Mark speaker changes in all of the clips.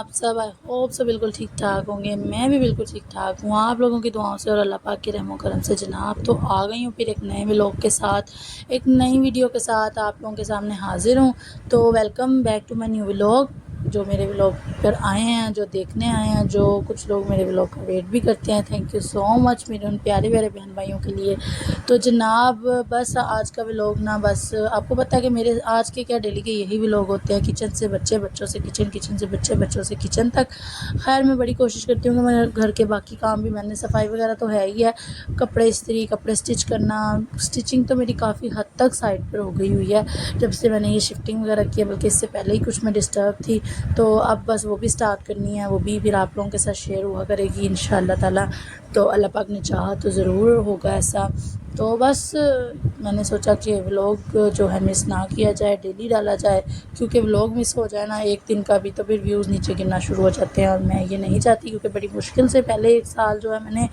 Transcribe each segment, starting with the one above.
Speaker 1: आप सब? I hope सब बिल्कुल ठीक ठाक होंगे। मैं भी बिल्कुल ठीक ठाक हूँ, आप लोगों की दुआओं से और अल्लाह पाक के रहमो करम से जनाब। तो आ गई हूँ फिर एक नए व्लॉग के साथ, एक नई वीडियो के साथ आप लोगों के सामने हाजिर हूँ। तो welcome back to my new vlog. जो मेरे व्लॉग पर आए हैं, जो देखने आए हैं, जो कुछ लोग मेरे व्लॉग का वेट भी करते हैं, थैंक यू सो मच मेरे उन प्यारे प्यारे बहन भाइयों के लिए। तो जनाब बस आज का व्लॉग ना, बस आपको पता है कि मेरे आज के क्या डेली के यही व्लॉग होते हैं, किचन से बच्चे, बच्चों से किचन, किचन से बच्चे, बच्चों से किचन तक। खैर मैं बड़ी कोशिश करती हूँ कि मैं घर के बाकी काम भी, मैंने सफाई वगैरह तो है ही है, कपड़े इस्त्री, कपड़े स्टिच करना, स्टिचिंग तो मेरी काफ़ी हद तक साइड पर हो गई हुई है जब से मैंने ये शिफ्टिंग वगैरह की है, बल्कि इससे पहले ही कुछ मैं डिस्टर्ब थी। तो अब बस वो भी स्टार्ट करनी है, वो भी फिर आप लोगों के साथ शेयर हुआ करेगी इंशाअल्लाह ताला। तो अल्लाह पाक ने चाहा तो ज़रूर होगा ऐसा। तो बस मैंने सोचा कि व्लॉग जो है मिस ना किया जाए, डेली डाला जाए, क्योंकि व्लॉग मिस हो जाए ना एक दिन का भी तो फिर व्यूज़ नीचे गिरना शुरू हो जाते हैं, और मैं ये नहीं चाहती, क्योंकि बड़ी मुश्किल से पहले एक साल जो है मैंने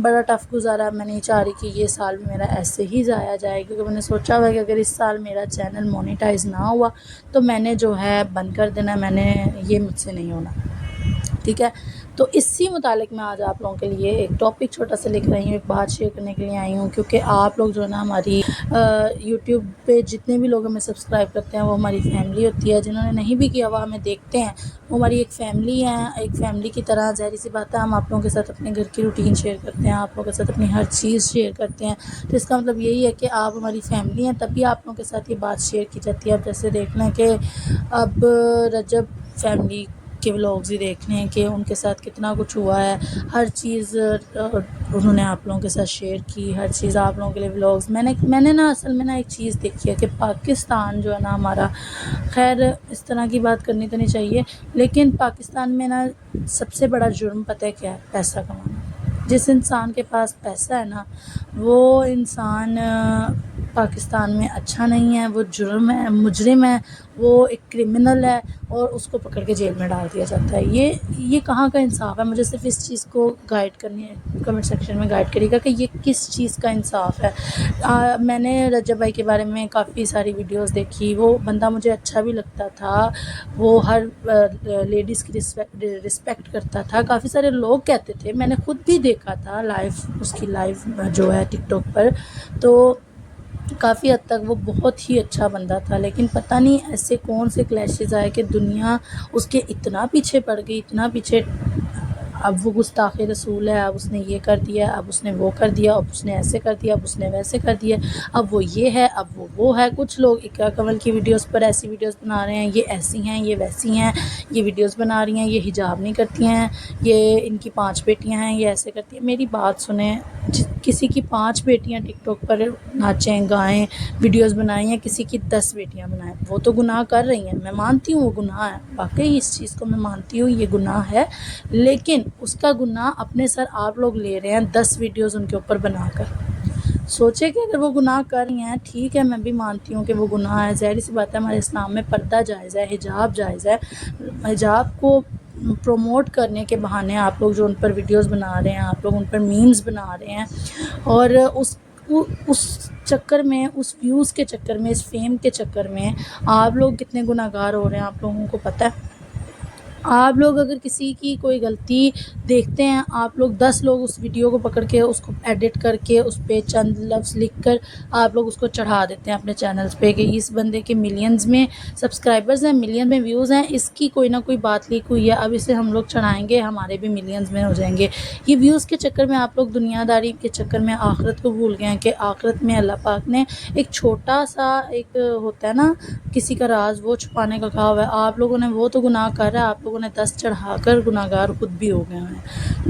Speaker 1: बड़ा टफ़ गुजारा। मैं नहीं चाह रही कि ये साल भी मेरा ऐसे ही ज़ाया जाए, क्योंकि मैंने सोचा हुआ है कि अगर इस साल मेरा चैनल मोनेटाइज़ ना हुआ तो मैंने जो है बंद कर देना, मैंने ये मुझसे नहीं होना, ठीक है। तो इसी मुतालिक मैं आज आप लोगों के लिए एक टॉपिक छोटा सा लिख रही हूँ, एक बात शेयर करने के लिए आई हूँ, क्योंकि आप लोग जो है ना हमारी यूट्यूब पे जितने भी लोग हमें सब्सक्राइब करते हैं वो हमारी फैमिली होती है। जिन्होंने नहीं भी किया हुआ हमें देखते हैं, वो हमारी एक फ़ैमिली है, एक फ़ैमिली की तरह। ज़ाहिर सी बात है, हम आप लोगों के साथ अपने घर की रूटीन शेयर करते हैं, आप लोगों के साथ अपनी हर चीज़ शेयर करते हैं। तो इसका मतलब यही है कि आप हमारी फ़ैमिली हैं, तभी आप लोगों के साथ ये बात शेयर की जाती है। अब जैसे देख लें कि अब रजब फैमिली के व्लॉग्स ही देख लें कि उनके साथ कितना कुछ हुआ है, हर चीज़ उन्होंने आप लोगों के साथ शेयर की, हर चीज़ आप लोगों के लिए व्लॉग्स। मैंने ना असल में ना एक चीज़ देखी है कि पाकिस्तान जो है ना हमारा, खैर इस तरह की बात करनी तो नहीं चाहिए, लेकिन पाकिस्तान में ना सबसे बड़ा जुर्म पता है क्या है? पैसा कमाना। जिस इंसान के पास पैसा है ना, वो इंसान पाकिस्तान में अच्छा नहीं है, वो जुर्म है, मुजरिम है, वो एक क्रिमिनल है, और उसको पकड़ के जेल में डाल दिया जाता है। ये कहाँ का इंसाफ है? मुझे सिर्फ इस चीज़ को गाइड करनी है, कमेंट सेक्शन में गाइड करिएगा कि ये किस चीज़ का इंसाफ है। मैंने रजब भाई के बारे में काफ़ी सारी वीडियोस देखी, वो बंदा मुझे अच्छा भी लगता था, वो हर लेडीज़ की रिस्पेक्ट करता था। काफ़ी सारे लोग कहते थे, मैंने खुद भी देखा था लाइव, उसकी लाइव जो है टिकटॉक पर, तो काफ़ी हद तक वो बहुत ही अच्छा बंदा था। लेकिन पता नहीं ऐसे कौन से क्लैशेस आए कि दुनिया उसके इतना पीछे पड़ गई, इतना पीछे। अब वो गुस्ताख़ रसूल है, अब उसने ये कर दिया, अब उसने वो कर दिया, अब उसने ऐसे कर दिया, अब उसने वैसे कर दिया, अब वो ये है, अब वो है। कुछ लोग इकरा कमल की वीडियोस पर ऐसी वीडियोस बना रहे हैं, ये ऐसी हैं, ये वैसी हैं, ये वीडियोस बना रही हैं, ये हिजाब नहीं करती हैं, ये इनकी 5 बेटियां हैं, ये ऐसे करती हैं। मेरी बात सुने, किसी की 5 बेटियां टिकटॉक पर नाचें, गाएं, वीडियोस बनाएं, या किसी की 10 बेटियां बनाएं, वो तो गुनाह कर रही हैं। मैं मानती हूँ वो गुनाह है, वाकई इस चीज़ को मैं मानती हूँ, ये गुनाह है। लेकिन उसका गुनाह अपने सर आप लोग ले रहे हैं 10 वीडियोस उनके ऊपर बनाकर। सोचे कि अगर वो गुनाह कर रही हैं, ठीक है, मैं भी मानती हूँ कि वो गुनाह है। ज़ाहिर सी बात है, हमारे इस्लाम में पर्दा जायज़ है, हिजाब जायज़ है। हिजाब को प्रमोट करने के बहाने आप लोग जो उन पर वीडियोस बना रहे हैं, आप लोग उन पर मीम्स बना रहे हैं, और उस चक्कर में, उस व्यूज़ के चक्कर में, इस फेम के चक्कर में आप लोग कितने गुनहगार हो रहे हैं, आप लोगों को पता है। आप लोग अगर किसी की कोई गलती देखते हैं, आप लोग 10 लोग उस वीडियो को पकड़ के उसको एडिट करके उस पर चंद लफ्ज़ लिख कर आप लोग उसको चढ़ा देते हैं अपने चैनल्स पे कि इस बंदे के मिलियंस में सब्सक्राइबर्स हैं, मिलियन में व्यूज़ हैं, इसकी कोई ना कोई बात लीक हुई है, अब इसे हम लोग चढ़ाएंगे, हमारे भी मिलियंस में हो जाएंगे। ये व्यूज़ के चक्कर में आप लोग दुनियादारी के चक्कर में आखिरत को भूल गए हैं कि आखिरत में अल्लाह पाक ने एक छोटा सा, एक होता है ना किसी का राज, वो छुपाने का कहा हुआ है। आप लोगों ने वो तो गुनाह कर रहा है, आप लोगों ने 10 चढ़ाकर गुनाहगार खुद भी हो गए हैं।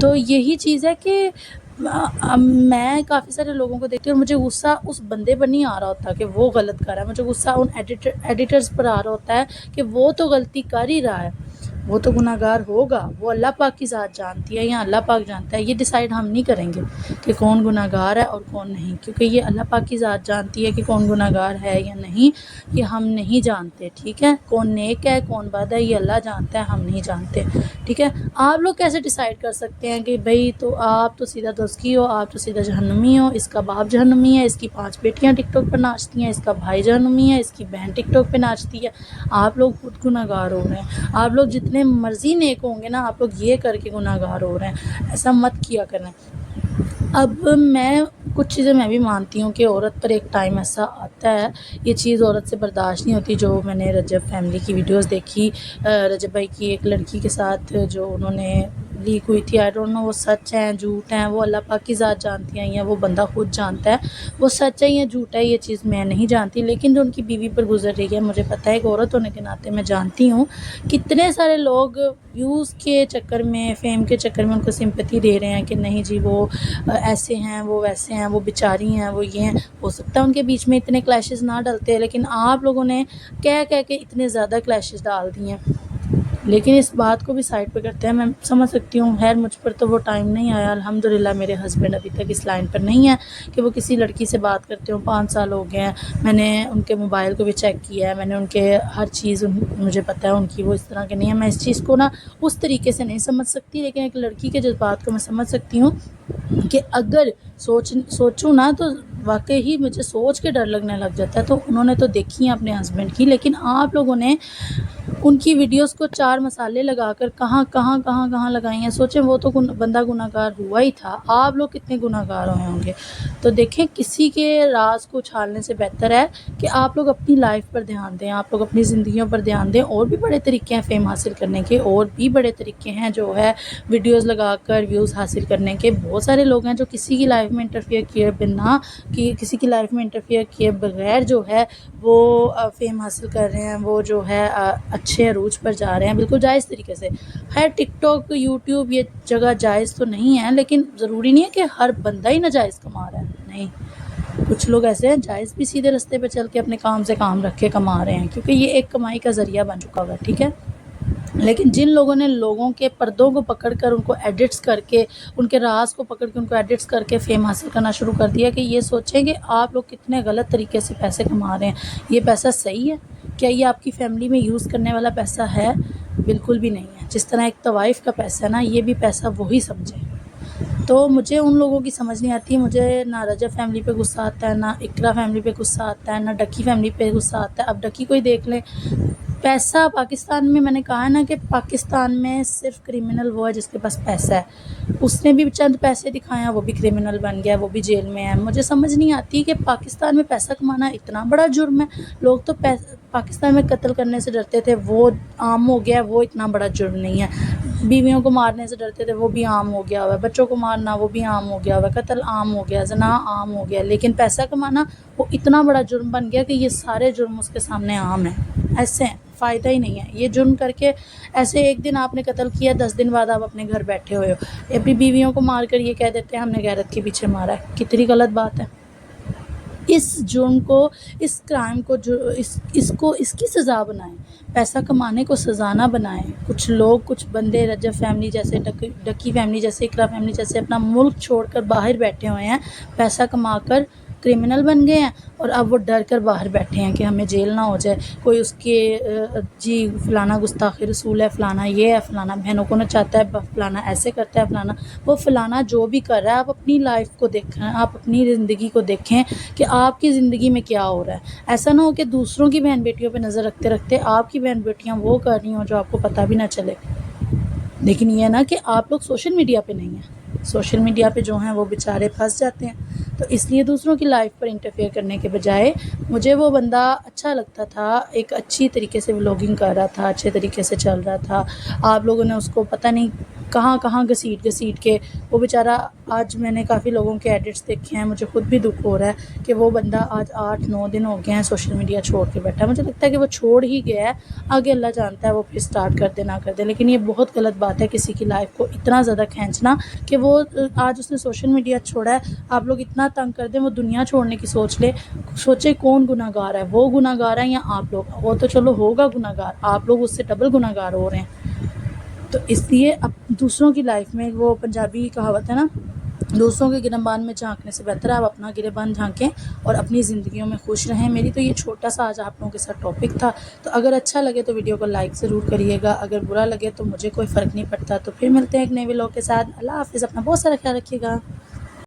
Speaker 1: तो यही चीज़ है कि मैं काफ़ी सारे लोगों को देखती हूँ और मुझे गुस्सा उस बंदे पर नहीं आ रहा होता कि वो गलत कर रहा है, मुझे गुस्सा उन एडिटर्स पर आ रहा होता है कि वो तो गलती कर ही रहा है, वो तो गुनाहगार होगा, वो अल्लाह पाक की ज़ात जानती है, या अल्लाह पाक जानता है। ये डिसाइड हम नहीं करेंगे कि कौन गुनाहगार है और कौन नहीं, क्योंकि ये अल्लाह पाक की ज़ात जानती है कि कौन गुनाहगार है या नहीं, ये हम नहीं जानते, ठीक है। कौन नेक है, कौन बद है, ये अल्लाह जानता है, हम नहीं जानते, ठीक है। आप लोग कैसे डिसाइड कर सकते हैं कि भाई तो आप तो सीधा दोस्ती हो, आप तो सीधा जहन्नमी हो, इसका बाप जहन्नमी है, इसकी 5 बेटियाँ टिकटॉक पर नाचती हैं, इसका भाई जहन्नमी है, इसकी बहन टिकटॉक पर नाचती है। आप लोग खुद गुनाहगार हो रहे हैं। आप लोग जितने جتنے مرضی نیک ہوں گے نا، آپ لوگ یہ کر کے گناہ گار ہو رہے ہیں، ایسا مت کیا کریں۔ اب میں کچھ چیزیں میں بھی مانتی ہوں کہ عورت پر ایک ٹائم ایسا آتا ہے، یہ چیز عورت سے برداشت نہیں ہوتی۔ جو میں نے رجب فیملی کی ویڈیوز دیکھی، رجب بھائی کی ایک لڑکی کے ساتھ جو انہوں نے لیک ہوئی تھی، آئی ڈونٹ نو وہ سچ ہیں جھوٹ ہیں، وہ اللہ پاک کی ذات جانتی ہیں یا وہ بندہ خود جانتا ہے وہ سچ ہے یا جھوٹ ہے، یہ چیز میں نہیں جانتی۔ لیکن جو ان کی بیوی پر گزر رہی ہے، مجھے پتہ ہے، ایک عورت ہونے کے ناطے میں جانتی ہوں کتنے سارے لوگ ویوز کے چکر میں، فیم کے چکر میں ان کو سمپتی دے رہے ہیں کہ نہیں جی وہ ایسے ہیں، وہ ویسے ہیں، وہ بیچاری ہیں، وہ یہ ہیں۔ ہو سکتا ہے ان کے بیچ میں اتنے کلیشز نہ ڈلتے، لیکن آپ لوگوں نے کہہ کے اتنے زیادہ کلیشز ڈال دیے ہیں۔ لیکن اس بات کو بھی سائڈ پہ کرتے ہیں، میں سمجھ سکتی ہوں، خیر مجھ پر تو وہ ٹائم نہیں آیا، الحمدللہ میرے ہسبینڈ ابھی تک اس لائن پر نہیں ہے کہ وہ کسی لڑکی سے بات کرتے ہوں۔ 5 سال ہو گئے ہیں، میں نے ان کے موبائل کو بھی چیک کیا ہے، میں نے ان کے ہر چیز مجھے پتہ ہے ان کی، وہ اس طرح کے نہیں ہیں۔ میں اس چیز کو نا اس طریقے سے نہیں سمجھ سکتی، لیکن ایک لڑکی کے جذبات کو میں سمجھ سکتی ہوں کہ اگر سوچوں نا تو واقعی ہی مجھے سوچ کے ڈر لگنے لگ جاتا ہے۔ تو انہوں نے تو دیکھی ہیں اپنے ہسبینڈ کی، لیکن آپ لوگوں نے ان کی ویڈیوز کو 4 مسالے لگا کر کہاں لگائی ہیں۔ سوچیں وہ تو بندہ گناہ گار ہوا ہی تھا، آپ لوگ کتنے گناہ گار ہوئے ہوں گے۔ تو دیکھیں کسی کے راز کو چھالنے سے بہتر ہے کہ آپ لوگ اپنی لائف پر دھیان دیں، آپ لوگ اپنی زندگیوں پر دھیان دیں۔ اور بھی بڑے طریقے ہیں فیم حاصل کرنے کے، اور بھی بڑے طریقے ہیں جو ہے ویڈیوز لگا کر ویوز حاصل کرنے کے۔ بہت سارے لوگ ہیں جو کسی کی لائف میں انٹرفیئر کیے بنا، کسی کی لائف میں انٹرفیئر کیے بغیر جو ہے وہ فیم حاصل کر رہے ہیں، وہ جو ہے اچھے عروج پر جا رہے ہیں بالکل جائز طریقے سے۔ خیر ٹک ٹاک، یوٹیوب یہ جگہ جائز تو نہیں ہے، لیکن ضروری نہیں ہے کہ ہر بندہ ہی ناجائز کما رہا ہے، نہیں، کچھ لوگ ایسے ہیں جائز بھی سیدھے رستے پہ چل کے اپنے کام سے کام رکھ کے کما رہے ہیں، کیونکہ یہ ایک کمائی کا ذریعہ بن چکا ہوا ہے، ٹھیک ہے۔ لیکن جن لوگوں نے لوگوں کے پردوں کو پکڑ کر ان کو ایڈٹس کر کے، ان کے راز کو پکڑ کے ان کو ایڈٹس کر کے فیم حاصل کرنا شروع کر دیا کہ یہ سوچیں کہ آپ لوگ کتنے غلط طریقے سے پیسے کما رہے ہیں، یہ پیسہ صحیح ہے کیا؟ یہ آپ کی فیملی میں یوز کرنے والا پیسہ ہے؟ بالکل بھی نہیں ہے۔ جس طرح ایک طوائف کا پیسہ ہے نا، یہ بھی پیسہ وہی سمجھے۔ تو مجھے ان لوگوں کی سمجھ نہیں آتی، مجھے نہ رجب فیملی پہ غصہ آتا ہے، نہ اقرا فیملی پہ غصہ آتا ہے، نہ ڈکی فیملی پہ غصہ آتا ہے۔ اب ڈکی کو ہی دیکھ لیں، پیسہ پاکستان میں نے کہا ہے نا کہ پاکستان میں صرف کرمنل وہ ہے جس کے پاس پیسہ ہے۔ اس نے بھی چند پیسے دکھائے ہیں، وہ بھی کرمنل بن گیا، وہ بھی جیل میں ہے۔ مجھے سمجھ نہیں آتی کہ پاکستان میں پیسہ کمانا اتنا بڑا جرم ہے۔ لوگ تو پاکستان میں قتل کرنے سے ڈرتے تھے، وہ عام ہو گیا، وہ اتنا بڑا جرم نہیں ہے۔ بیویوں کو مارنے سے ڈرتے تھے، وہ بھی عام ہو گیا ہوا ہے۔ بچوں کو مارنا وہ بھی عام ہو گیا ہوا ہے، قتل عام ہو گیا، زنا عام ہو گیا، لیکن پیسہ کمانا وہ اتنا بڑا جرم بن گیا کہ یہ سارے جرم اس کے سامنے عام ہیں، ایسے ہیں، فائدہ ہی نہیں ہے۔ یہ جرم کر کے ایسے ایک دن آپ نے قتل کیا، 10 دن بعد آپ اپنے گھر بیٹھے ہوئے ہو، اپنی بیویوں کو مار کر یہ کہہ دیتے ہیں ہم نے غیرت کے پیچھے مارا ہے، کتنی غلط بات ہے۔ اس جرم کو، اس کرائم کو، اس کی سزا بنائیں، پیسہ کمانے کو سزا نہ بنائیں۔ کچھ لوگ، کچھ بندے رجب فیملی جیسے، ڈکی فیملی جیسے، اقرا فیملی جیسے اپنا ملک چھوڑ کر باہر بیٹھے ہوئے ہیں، پیسہ کما کر کرمنل بن گئے ہیں، اور اب وہ ڈر کر باہر بیٹھے ہیں کہ ہمیں جیل نہ ہو جائے، کوئی اس کے جی فلانا گستاخی رسول ہے، فلانا یہ ہے، فلانا بہنوں کو نہ چاہتا ہے، فلانا ایسے کرتا ہے، فلانا وہ، فلانا جو بھی کر رہا ہے۔ آپ اپنی لائف کو دیکھیں، آپ اپنی زندگی کو دیکھیں کہ آپ کی زندگی میں کیا ہو رہا ہے۔ ایسا نہ ہو کہ دوسروں کی بہن بیٹیوں پہ نظر رکھتے رکھتے آپ کی بہن بیٹیاں وہ کر رہی ہوں جو آپ کو پتہ بھی نہ چلے۔ لیکن یہ نا کہ آپ لوگ سوشل میڈیا پہ نہیں ہیں، سوشل میڈیا پہ جو ہیں وہ بیچارے پھنس جاتے ہیں۔ تو اس لیے دوسروں کی لائف پر انٹرفیئر کرنے کے بجائے مجھے وہ بندہ اچھا لگتا تھا، ایک اچھی طریقے سے ولاگنگ کر رہا تھا، اچھے طریقے سے چل رہا تھا۔ آپ لوگوں نے اس کو پتہ نہیں کہاں گھسیٹ کے، وہ بیچارہ، آج میں نے کافی لوگوں کے ایڈٹس دیکھے ہیں، مجھے خود بھی دکھ ہو رہا ہے کہ وہ بندہ آج 8-9 دن ہو گئے ہیں سوشل میڈیا چھوڑ کے بیٹھا ہے۔ مجھے لگتا ہے کہ وہ چھوڑ ہی گیا ہے، آگے اللہ جانتا ہے وہ پھر سٹارٹ کر دے نہ کر دے، لیکن یہ بہت غلط بات ہے کسی کی لائف کو اتنا زیادہ کھینچنا کہ وہ آج اس نے سوشل میڈیا چھوڑا ہے، آپ لوگ اتنا تنگ کر دیں وہ دنیا چھوڑنے کی سوچے کون گناہ گار ہے، وہ گناہ گار ہے یا آپ لوگ؟ وہ تو چلو ہوگا گناہ گار، آپ لوگ اس سے ڈبل گناہ گار ہو رہے ہیں۔ تو اس لیے اب دوسروں کی لائف میں، وہ پنجابی کہاوت ہے نا، دوسروں کے گریبان میں جھانکنے سے بہتر ہے آپ اپنا گریبان جھانکیں اور اپنی زندگیوں میں خوش رہیں۔ میری تو یہ چھوٹا سا آج آپ لوگوں کے ساتھ ٹاپک تھا، تو اگر اچھا لگے تو ویڈیو کو لائک ضرور کریے گا، اگر برا لگے تو مجھے کوئی فرق نہیں پڑتا۔ تو پھر ملتے ہیں ایک نئے ولاگ کے ساتھ۔ اللہ حافظ، اپنا بہت سارا خیال رکھیے گا۔